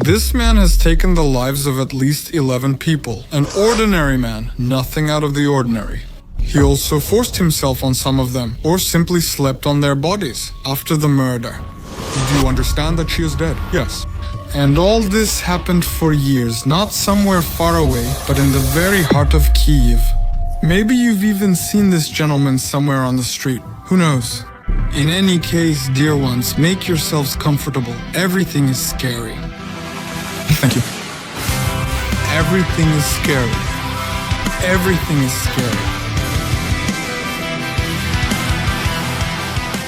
This man has taken the lives of at least 11 people. An ordinary man, nothing out of the ordinary. He also forced himself on some of them, or simply slept on their bodies after the murder. Do you understand that she is dead? Yes. And all this happened for years, not somewhere far away, but in the very heart of Kyiv. Maybe you've even seen this gentleman somewhere on the street. Who knows? In any case, dear ones, make yourselves comfortable. Everything is scary. Thank you. Everything is scary. Everything is scary.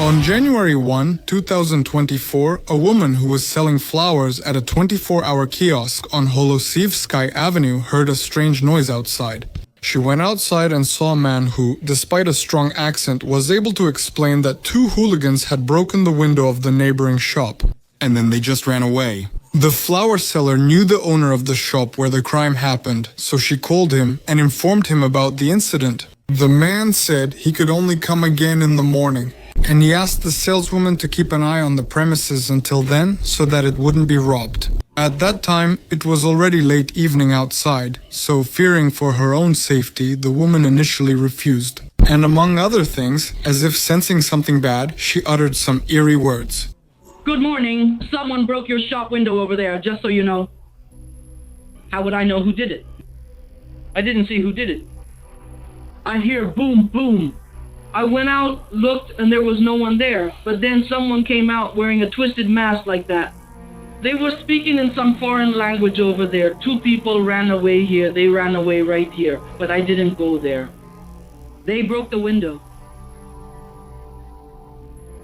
On January 1, 2024, a woman who was selling flowers at a 24-hour kiosk on Holosivsky Avenue heard a strange noise outside. She went outside and saw a man who, despite a strong accent, was able to explain that two hooligans had broken the window of the neighboring shop. And then they just ran away. The flower seller knew the owner of the shop where the crime happened, so she called him and informed him about the incident. The man said he could only come again in the morning, and he asked the saleswoman to keep an eye on the premises until then so that it wouldn't be robbed. At that time, it was already late evening outside, so fearing for her own safety, the woman initially refused. And among other things, as if sensing something bad, she uttered some eerie words. Good morning. Someone broke your shop window over there, just so you know. How would I know who did it? I didn't see who did it. I hear boom, boom. I went out, looked, and there was no one there. But then someone came out wearing a twisted mask like that. They were speaking in some foreign language over there. Two people ran away here. They ran away right here. But I didn't go there. They broke the window.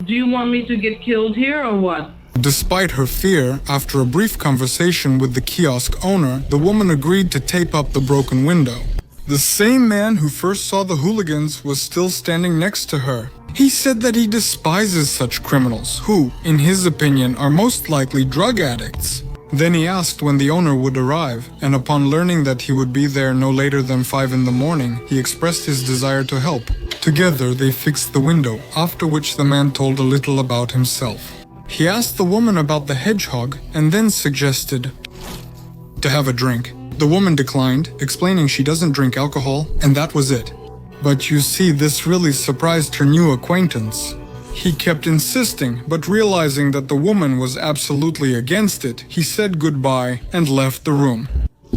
Do you want me to get killed here or what? Despite her fear, after a brief conversation with the kiosk owner, the woman agreed to tape up the broken window. The same man who first saw the hooligans was still standing next to her. He said that he despises such criminals who, in his opinion, are most likely drug addicts. Then he asked when the owner would arrive, and upon learning that he would be there no later than 5 in the morning, he expressed his desire to help. Together they fixed the window, after which the man told a little about himself. He asked the woman about the hedgehog and then suggested to have a drink. The woman declined, explaining she doesn't drink alcohol, and that was it. But you see, this really surprised her new acquaintance. He kept insisting, but realizing that the woman was absolutely against it, he said goodbye and left the room.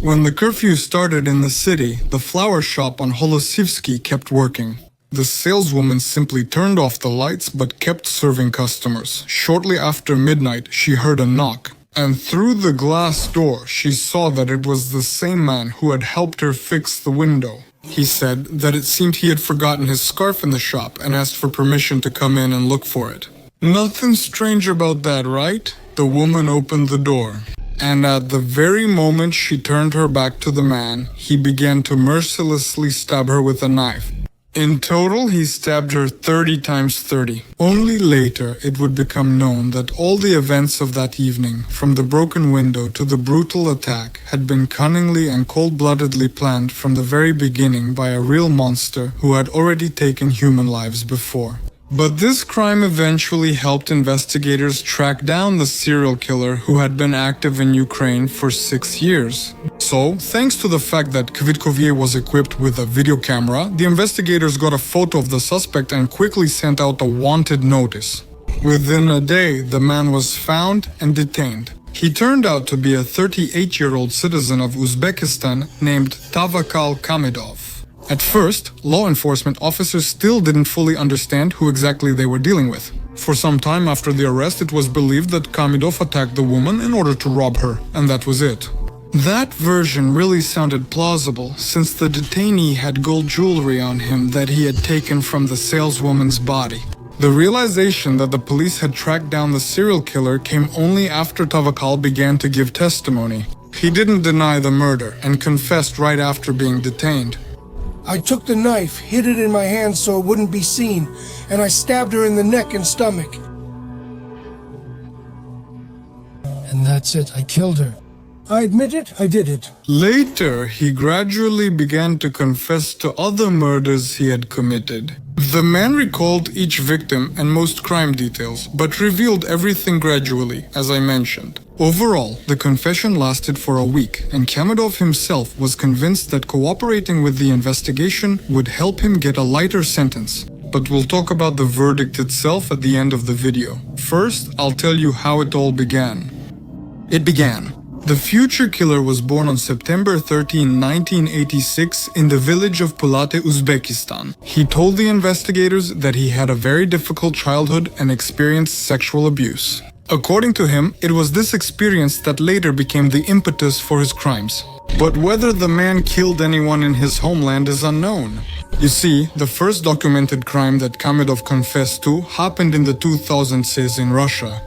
When the curfew started in the city, the flower shop on Holosivsky kept working. The saleswoman simply turned off the lights but kept serving customers. Shortly after midnight, she heard a knock. And through the glass door, she saw that it was the same man who had helped her fix the window. He said that it seemed he had forgotten his scarf in the shop and asked for permission to come in and look for it. Nothing strange about that, right? The woman opened the door. And at the very moment she turned her back to the man, he began to mercilessly stab her with a knife. In total, he stabbed her 30 times 30. Only later it would become known that all the events of that evening, from the broken window to the brutal attack, had been cunningly and cold-bloodedly planned from the very beginning by a real monster who had already taken human lives before. But this crime eventually helped investigators track down the serial killer who had been active in Ukraine for 6 years. So, thanks to the fact that Kyiv was equipped with a video camera, the investigators got a photo of the suspect and quickly sent out a wanted notice. Within a day, the man was found and detained. He turned out to be a 38-year-old citizen of Uzbekistan named Khamidov. At first, law enforcement officers still didn't fully understand who exactly they were dealing with. For some time after the arrest, it was believed that Khamidov attacked the woman in order to rob her, and that was it. That version really sounded plausible, since the detainee had gold jewelry on him that he had taken from the saleswoman's body. The realization that the police had tracked down the serial killer came only after Tavakal began to give testimony. He didn't deny the murder and confessed right after being detained. I took the knife, hid it in my hand so it wouldn't be seen, and I stabbed her in the neck and stomach. And that's it, I killed her. I admit it, I did it. Later, he gradually began to confess to other murders he had committed. The man recalled each victim and most crime details, but revealed everything gradually, as I mentioned. Overall, the confession lasted for a week, and Khamidov himself was convinced that cooperating with the investigation would help him get a lighter sentence. But we'll talk about the verdict itself at the end of the video. First, I'll tell you how it all began. It began. The future killer was born on September 13, 1986 in the village of Pulate, Uzbekistan. He told the investigators that he had a very difficult childhood and experienced sexual abuse. According to him, it was this experience that later became the impetus for his crimes. But whether the man killed anyone in his homeland is unknown. You see, the first documented crime that Khamidov confessed to happened in the 2000s in Russia.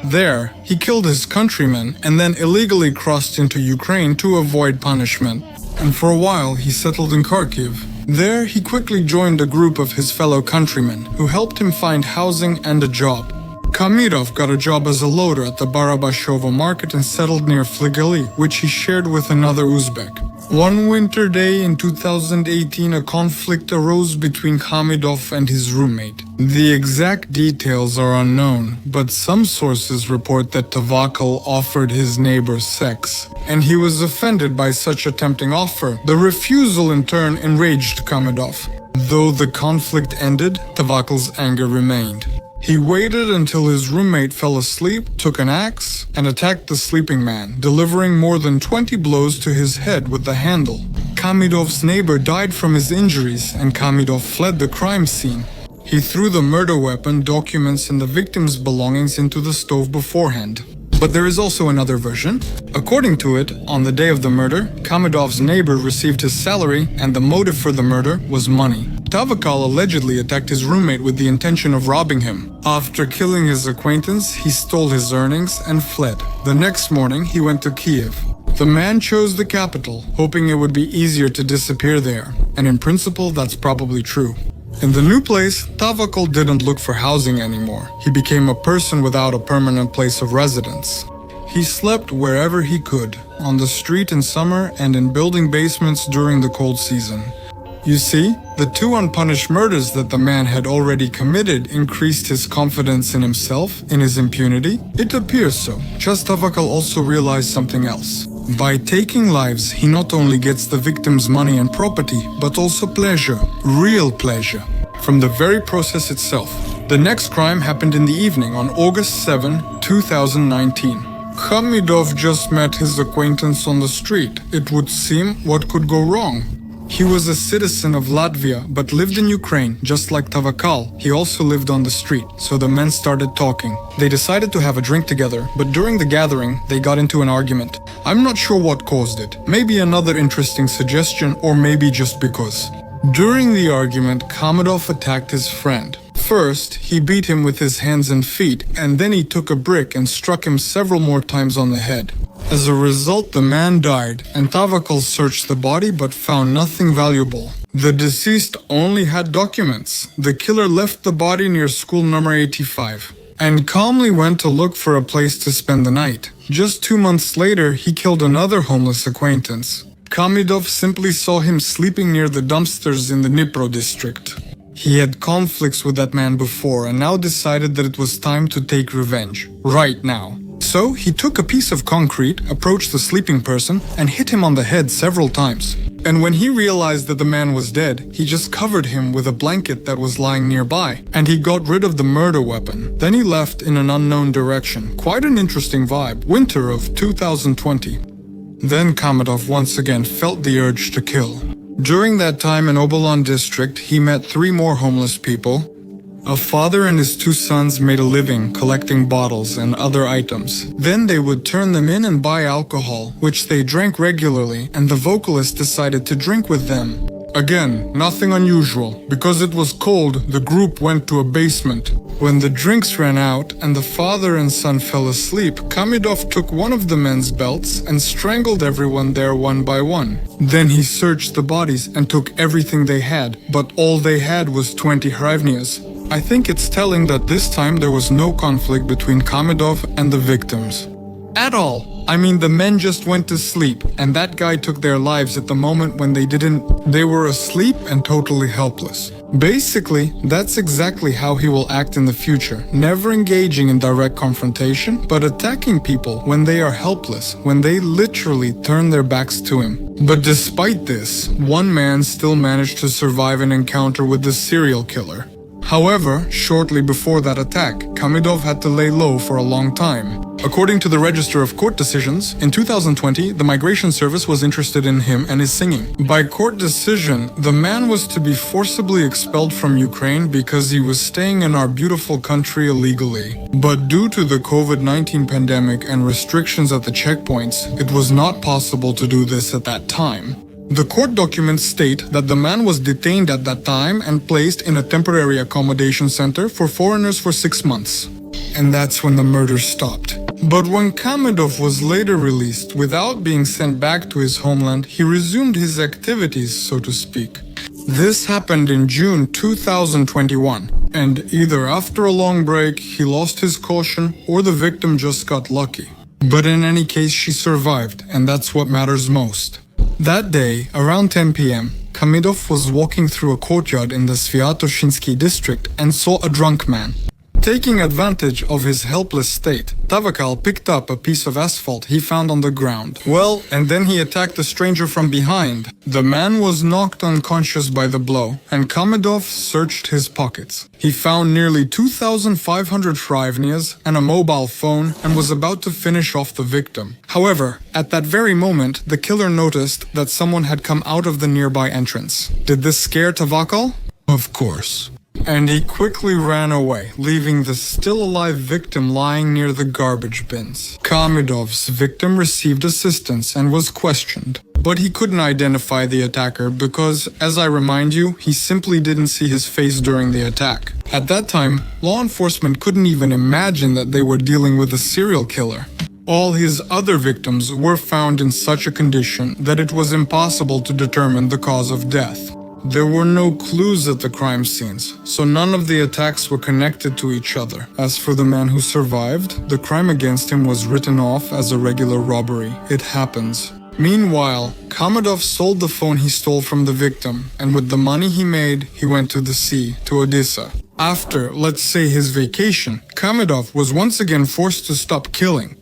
There, he killed his countrymen and then illegally crossed into Ukraine to avoid punishment. And for a while, he settled in Kyiv. There, he quickly joined a group of his fellow countrymen who helped him find housing and a job. Khamidov got a job as a loader at the Barabashovo market and settled near Fligeli, which he shared with another Uzbek. One winter day in 2018, a conflict arose between Khamidov and his roommate. The exact details are unknown, but some sources report that Tavakal offered his neighbor sex, and he was offended by such a tempting offer. The refusal in turn enraged Khamidov. Though the conflict ended, Tavakal's anger remained. He waited until his roommate fell asleep, took an axe, and attacked the sleeping man, delivering more than 20 blows to his head with the handle. Khamidov's neighbor died from his injuries, and Khamidov fled the crime scene. He threw the murder weapon, documents, and the victim's belongings into the stove beforehand. But there is also another version. According to it, on the day of the murder, Khamidov's neighbor received his salary, and the motive for the murder was money. Tavakal allegedly attacked his roommate with the intention of robbing him. After killing his acquaintance, he stole his earnings and fled. The next morning, he went to Kyiv. The man chose the capital, hoping it would be easier to disappear there. And in principle, that's probably true. In the new place, Tavakal didn't look for housing anymore. He became a person without a permanent place of residence. He slept wherever he could, on the street in summer and in building basements during the cold season. You see, the two unpunished murders that the man had already committed increased his confidence in himself, in his impunity. It appears so. Just Tavakal also realized something else. By taking lives, he not only gets the victim's money and property, but also pleasure, real pleasure, from the very process itself. The next crime happened in the evening on August 7, 2019. Khamidov just met his acquaintance on the street. It would seem, what could go wrong? He was a citizen of Latvia, but lived in Ukraine, just like Tavakal. He also lived on the street, so the men started talking. They decided to have a drink together, but during the gathering, they got into an argument. I'm not sure what caused it. Maybe another interesting suggestion, or maybe just because. During the argument, Khamidov attacked his friend. First, he beat him with his hands and feet, and then he took a brick and struck him several more times on the head. As a result, the man died, and Tavakal searched the body but found nothing valuable. The deceased only had documents. The killer left the body near school number 85 and calmly went to look for a place to spend the night. Just 2 months later, he killed another homeless acquaintance. Khamidov simply saw him sleeping near the dumpsters in the Dnipro district. He had conflicts with that man before and now decided that it was time to take revenge, right now. So he took a piece of concrete, approached the sleeping person, and hit him on the head several times. And when he realized that the man was dead, he just covered him with a blanket that was lying nearby, and he got rid of the murder weapon. Then he left in an unknown direction. Quite an interesting vibe. Winter of 2020. Then Khamidov once again felt the urge to kill. During that time in Operandi district, he met 3 more homeless people. A father and his 2 sons made a living collecting bottles and other items. Then they would turn them in and buy alcohol, which they drank regularly, and the vocalist decided to drink with them. Again, nothing unusual. Because it was cold, the group went to a basement. When the drinks ran out and the father and son fell asleep, Khamidov took one of the men's belts and strangled everyone there one by one. Then he searched the bodies and took everything they had, but all they had was 20 hryvnias. I think it's telling that this time there was no conflict between Khamidov and the victims. At all. I mean, the men just went to sleep, and that guy took their lives at the moment when they didn't. They were asleep and totally helpless. Basically, that's exactly how he will act in the future, never engaging in direct confrontation, but attacking people when they are helpless, when they literally turn their backs to him. But despite this, one man still managed to survive an encounter with the serial killer. However, shortly before that attack, Khamidov had to lay low for a long time. According to the Register of Court Decisions, in 2020, the Migration Service was interested in him and his singing. By court decision, the man was to be forcibly expelled from Ukraine because he was staying in our beautiful country illegally. But due to the COVID-19 pandemic and restrictions at the checkpoints, it was not possible to do this at that time. The court documents state that the man was detained at that time and placed in a temporary accommodation center for foreigners for 6 months. And that's when the murder stopped. But when Khamidov was later released without being sent back to his homeland, he resumed his activities, so to speak. This happened in June 2021, and either after a long break, he lost his caution, or the victim just got lucky. But in any case, she survived, and that's what matters most. That day, around 10 p.m., Khamidov was walking through a courtyard in the Sviatoshinsky district and saw a drunk man. Taking advantage of his helpless state, Tavakal picked up a piece of asphalt he found on the ground. Well, and then he attacked the stranger from behind. The man was knocked unconscious by the blow, and Khamidov searched his pockets. He found nearly 2,500 hryvnias and a mobile phone and was about to finish off the victim. However, at that very moment, the killer noticed that someone had come out of the nearby entrance. Did this scare Tavakal? Of course. And he quickly ran away, leaving the still-alive victim lying near the garbage bins. Khamidov's victim received assistance and was questioned, but he couldn't identify the attacker because, as I remind you, he simply didn't see his face during the attack. At that time, law enforcement couldn't even imagine that they were dealing with a serial killer. All his other victims were found in such a condition that it was impossible to determine the cause of death. There were no clues at the crime scenes, so none of the attacks were connected to each other. As for the man who survived, the crime against him was written off as a regular robbery. It happens. Meanwhile, Khamidov sold the phone he stole from the victim, and with the money he made, he went to the sea, to Odessa. After, let's say, his vacation, Khamidov was once again forced to stop killing.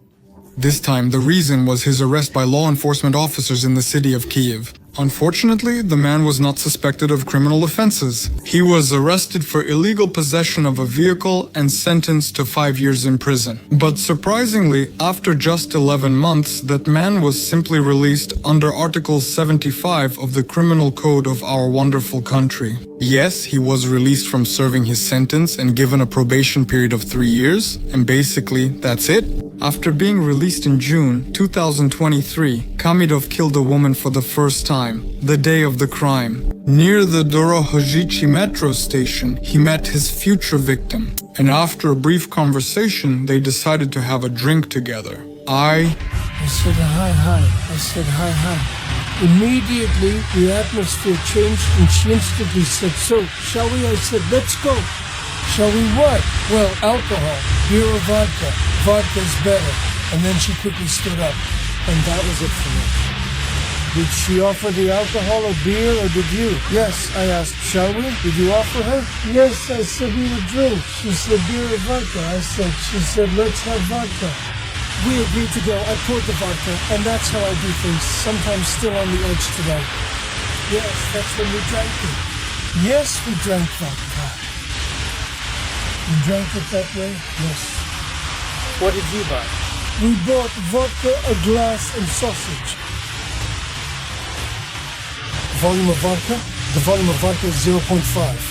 This time, the reason was his arrest by law enforcement officers in the city of Kyiv. Unfortunately, the man was not suspected of criminal offenses. He was arrested for illegal possession of a vehicle and sentenced to 5 years in prison. But surprisingly, after just 11 months, that man was simply released under Article 75 of the Criminal Code of our wonderful country. Yes, he was released from serving his sentence and given a probation period of 3 years, and basically, that's it. After being released in June 2023, Khamidov killed a woman for the first time, the day of the crime. Near the Dorohozhichi metro station, he met his future victim, and after a brief conversation, they decided to have a drink together. I said hi. I said hi. Immediately, the atmosphere changed and she instantly said, "So, shall we?" I said, "Let's go." "Shall we what?" "Well, alcohol, beer or vodka. Vodka's better." And then she quickly stood up, and that was it for me. "Did she offer the alcohol or beer, or did you?" "Yes," I asked. "Shall we?" "Did you offer her?" "Yes," I said, "we would drink." She said, "Beer or vodka?" She said, "Let's have vodka." We agreed to go. I poured the vodka, and that's how I do things, sometimes still on the edge today. Yes, that's when we drank it. Yes, we drank vodka. We drank it that way? Yes. What did you buy? We bought vodka, a glass, and sausage. Volume of vodka? The volume of vodka is 0.5.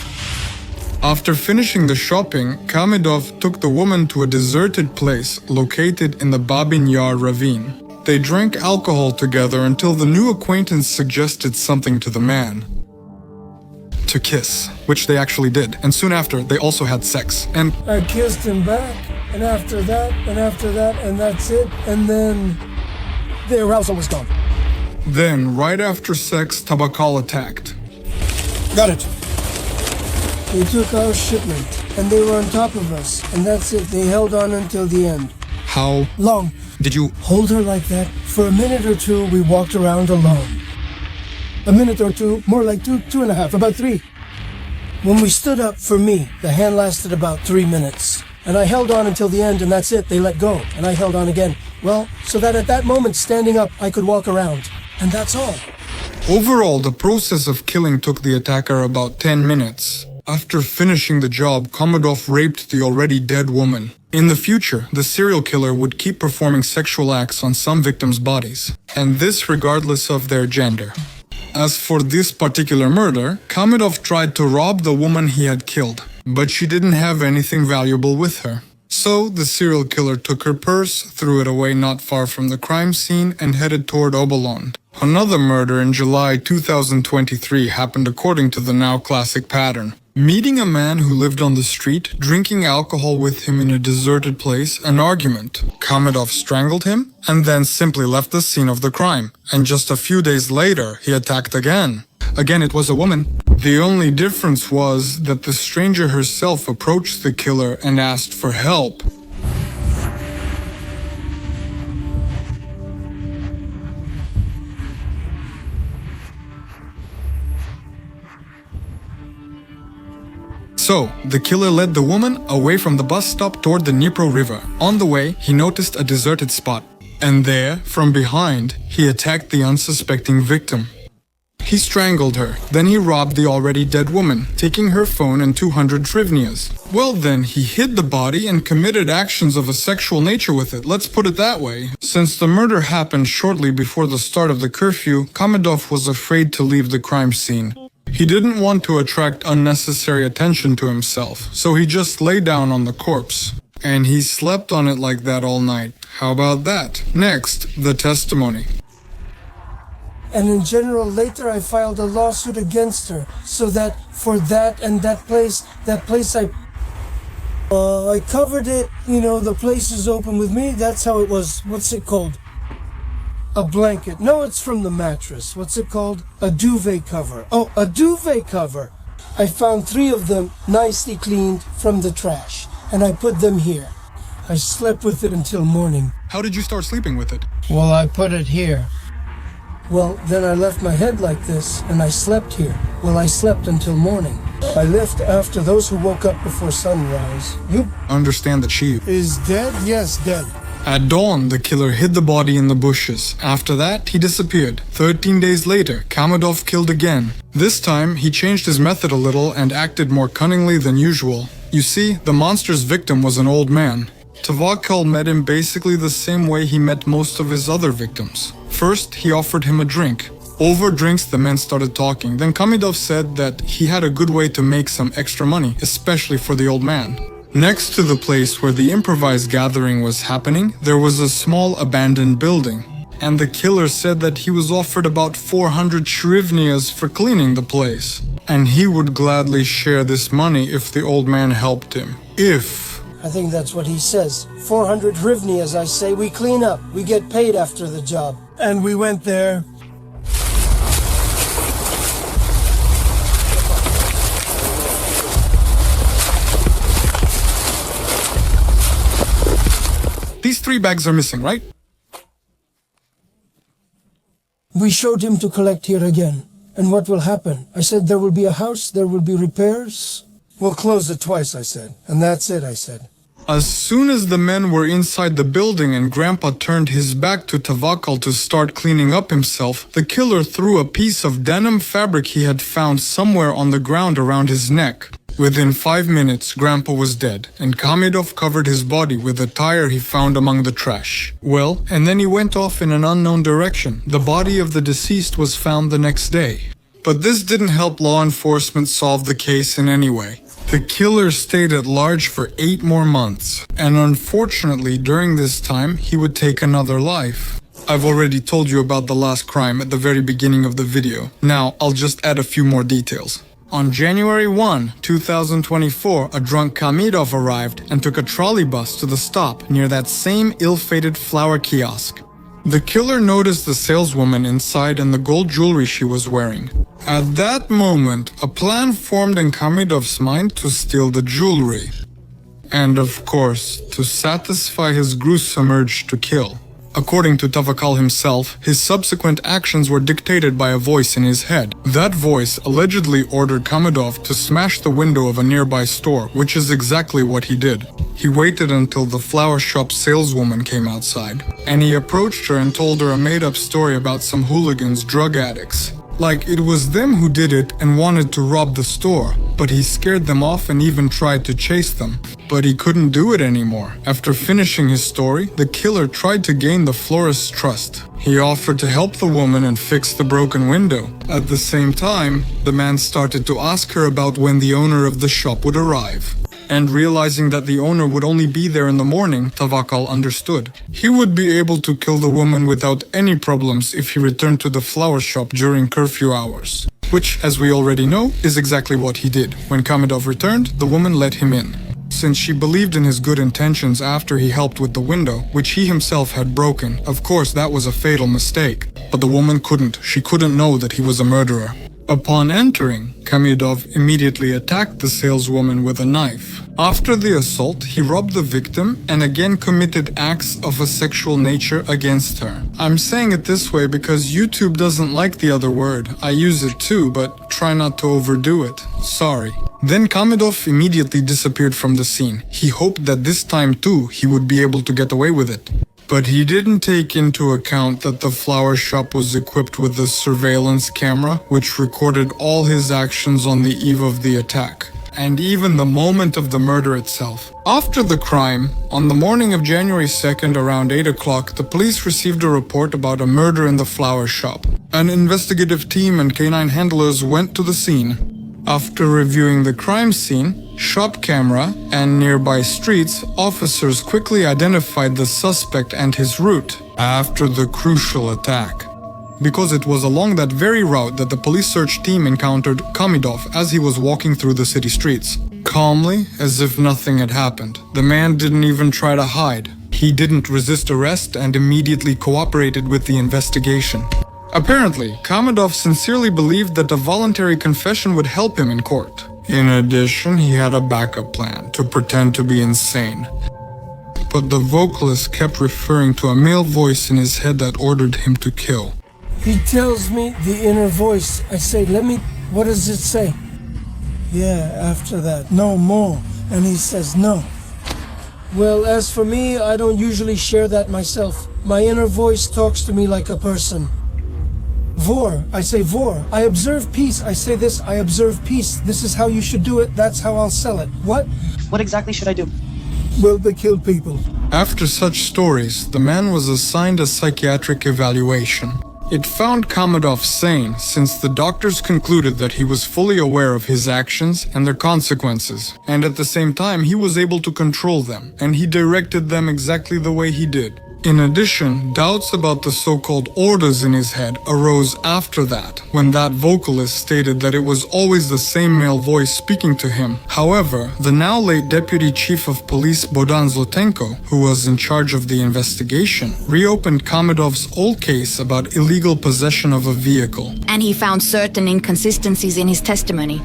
After finishing the shopping, Khamidov took the woman to a deserted place located in the Babin Yar ravine. They drank alcohol together until the new acquaintance suggested something to the man. To kiss, which they actually did, and soon after, they also had sex, and I kissed him back, and after that, and that's it, and then the arousal was gone. Then, right after sex, Tabakal attacked. Got it. They took our shipment, and they were on top of us, and that's it. They held on until the end. How? Long. Did you... Hold her like that? For a minute or two, we walked around alone. A minute or two, more like two and a half, about 3. When we stood up, for me, the hand lasted about 3 minutes. And I held on until the end, and that's it. They let go, and I held on again. Well, so that at that moment, standing up, I could walk around. And that's all. Overall, the process of killing took the attacker about 10 minutes. After finishing the job, Khamidov raped the already dead woman. In the future, the serial killer would keep performing sexual acts on some victims' bodies, and this regardless of their gender. As for this particular murder, Khamidov tried to rob the woman he had killed, but she didn't have anything valuable with her. So, the serial killer took her purse, threw it away not far from the crime scene, and headed toward Oberland. Another murder in July 2023 happened according to the now classic pattern. Meeting a man who lived on the street, drinking alcohol with him in a deserted place, an argument. Khamidov strangled him, and then simply left the scene of the crime. And just a few days later, he attacked again. Again, it was a woman. The only difference was that the stranger herself approached the killer and asked for help. So, the killer led the woman away from the bus stop toward the Dnipro River. On the way, he noticed a deserted spot. And there, from behind, he attacked the unsuspecting victim. He strangled her. Then he robbed the already dead woman, taking her phone and 200 hryvnias. Well then, he hid the body and committed actions of a sexual nature with it, let's put it that way. Since the murder happened shortly before the start of the curfew, Khamidov was afraid to leave the crime scene. He didn't want to attract unnecessary attention to himself, so he just lay down on the corpse. And he slept on it like that all night. How about that? Next, the testimony. And in general, later I filed a lawsuit against her, so that for that and that place I covered it, the place is open with me, that's how it was. What's it called? A blanket. No, it's from the mattress. What's it called? A duvet cover. Oh, a duvet cover. I found 3 of them nicely cleaned from the trash, and I put them here. I slept with it until morning. How did you start sleeping with it? Well, I put it here. Well, then I left my head like this, and I slept here. Well, I slept until morning. I left after those who woke up before sunrise. You understand that she is dead? Yes, dead. At dawn, the killer hid the body in the bushes. After that, he disappeared. 13 days later, Khamidov killed again. This time, he changed his method a little and acted more cunningly than usual. You see, the monster's victim was an old man. Tavakal met him basically the same way he met most of his other victims. First, he offered him a drink. Over drinks, the men started talking. Then Khamidov said that he had a good way to make some extra money, especially for the old man. Next to the place where the improvised gathering was happening, there was a small abandoned building. And the killer said that he was offered about 400 hryvnias for cleaning the place. And he would gladly share this money if the old man helped him. I think that's what he says. 400 hryvnias, I say. We clean up. We get paid after the job. And we went there. These 3 bags are missing, right? We showed him to collect here again. And what will happen? I said there will be a house, there will be repairs. We'll close it twice, I said. And that's it, I said. As soon as the men were inside the building and Grandpa turned his back to Tavakal to start cleaning up himself, the killer threw a piece of denim fabric he had found somewhere on the ground around his neck. Within 5 minutes, Grandpa was dead, and Khamidov covered his body with a tire he found among the trash. Well, and then he went off in an unknown direction. The body of the deceased was found the next day. But this didn't help law enforcement solve the case in any way. The killer stayed at large for 8 more months, and unfortunately during this time he would take another life. I've already told you about the last crime at the very beginning of the video. Now I'll just add a few more details. On January 1, 2024, a drunk Khamidov arrived and took a trolley bus to the stop near that same ill-fated flower kiosk. The killer noticed the saleswoman inside and the gold jewelry she was wearing. At that moment, a plan formed in Khamidov's mind to steal the jewelry. And of course, to satisfy his gruesome urge to kill. According to Tavakal himself, his subsequent actions were dictated by a voice in his head. That voice allegedly ordered Khamidov to smash the window of a nearby store, which is exactly what he did. He waited until the flower shop saleswoman came outside, and he approached her and told her a made-up story about some hooligans, drug addicts. Like it was them who did it and wanted to rob the store, but he scared them off and even tried to chase them. But he couldn't do it anymore. After finishing his story, the killer tried to gain the florist's trust. He offered to help the woman and fix the broken window. At the same time, the man started to ask her about when the owner of the shop would arrive. And realizing that the owner would only be there in the morning, Tavakal understood. He would be able to kill the woman without any problems if he returned to the flower shop during curfew hours. Which, as we already know, is exactly what he did. When Khamidov returned, the woman let him in. Since she believed in his good intentions after he helped with the window, which he himself had broken, of course that was a fatal mistake. But the woman couldn't. She couldn't know that he was a murderer. Upon entering, Khamidov immediately attacked the saleswoman with a knife. After the assault, he robbed the victim and again committed acts of a sexual nature against her. I'm saying it this way because YouTube doesn't like the other word. I use it too, but try not to overdo it. Sorry. Then Khamidov immediately disappeared from the scene. He hoped that this time too he would be able to get away with it. But he didn't take into account that the flower shop was equipped with a surveillance camera which recorded all his actions on the eve of the attack, and even the moment of the murder itself. After the crime, on the morning of January 2nd around 8 o'clock, the police received a report about a murder in the flower shop. An investigative team and canine handlers went to the scene. After reviewing the crime scene, shop camera, and nearby streets, officers quickly identified the suspect and his route after the crucial attack. Because it was along that very route that the police search team encountered Khamidov as he was walking through the city streets. Calmly, as if nothing had happened. The man didn't even try to hide. He didn't resist arrest and immediately cooperated with the investigation. Apparently, Khamidov sincerely believed that a voluntary confession would help him in court. In addition, he had a backup plan to pretend to be insane. But the vocalist kept referring to a male voice in his head that ordered him to kill. He tells me the inner voice. I say, what does it say? Yeah, after that, no more. And he says no. Well, as for me, I don't usually share that myself. My inner voice talks to me like a person. Vor, I say vor. I observe peace. I say this, I observe peace. This is how you should do it. That's how I'll sell it. What? What exactly should I do? Well, they kill people. After such stories, the man was assigned a psychiatric evaluation. It found Khamidov sane since the doctors concluded that he was fully aware of his actions and their consequences, and at the same time he was able to control them, and he directed them exactly the way he did. In addition, doubts about the so-called orders in his head arose after that, when that vocalist stated that it was always the same male voice speaking to him. However, the now late Deputy Chief of Police Bohdan Zlotenko, who was in charge of the investigation, reopened Khamidov's old case about illegal possession of a vehicle. And he found certain inconsistencies in his testimony.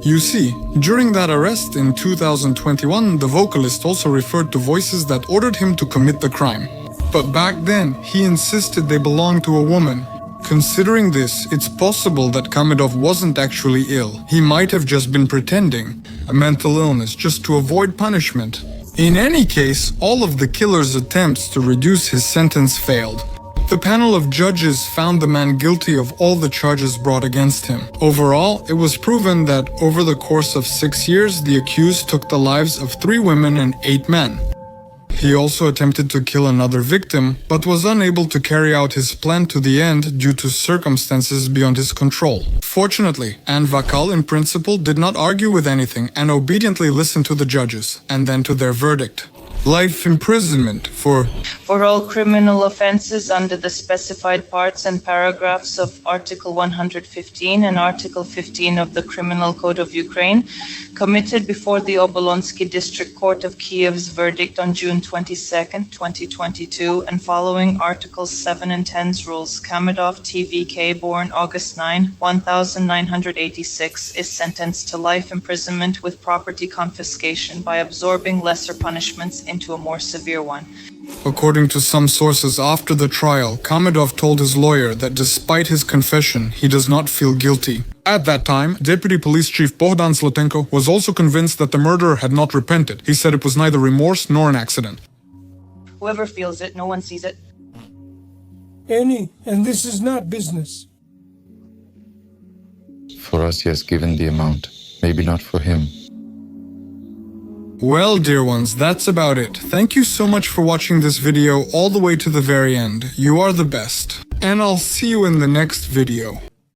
You see, during that arrest in 2021, the vocalist also referred to voices that ordered him to commit the crime. But back then, he insisted they belonged to a woman. Considering this, it's possible that Khamidov wasn't actually ill. He might have just been pretending a mental illness just to avoid punishment. In any case, all of the killer's attempts to reduce his sentence failed. The panel of judges found the man guilty of all the charges brought against him. Overall, it was proven that over the course of 6 years, the accused took the lives of 3 women and 8 men. He also attempted to kill another victim, but was unable to carry out his plan to the end due to circumstances beyond his control. Fortunately, Anne Vakal in principle did not argue with anything and obediently listened to the judges, and then to their verdict. Life imprisonment for all criminal offenses under the specified parts and paragraphs of Article 115 and Article 15 of the Criminal Code of Ukraine, committed before the Obolonsky District Court of Kyiv's verdict on June 22, 2022, and following Articles 7 and 10's rules, Khamidov TVK, born August 9, 1986, is sentenced to life imprisonment with property confiscation by absorbing lesser punishments into a more severe one. According to some sources after the trial, Khamidov told his lawyer that despite his confession, he does not feel guilty. At that time, Deputy Police Chief Bogdan Zlotenko was also convinced that the murderer had not repented. He said it was neither remorse nor an accident. Whoever feels it, no one sees it. Annie, and this is not business. For us, he has given the amount. Maybe not for him. Well, dear ones, that's about it. Thank you so much for watching this video all the way to the very end. You are the best. And I'll see you in the next video.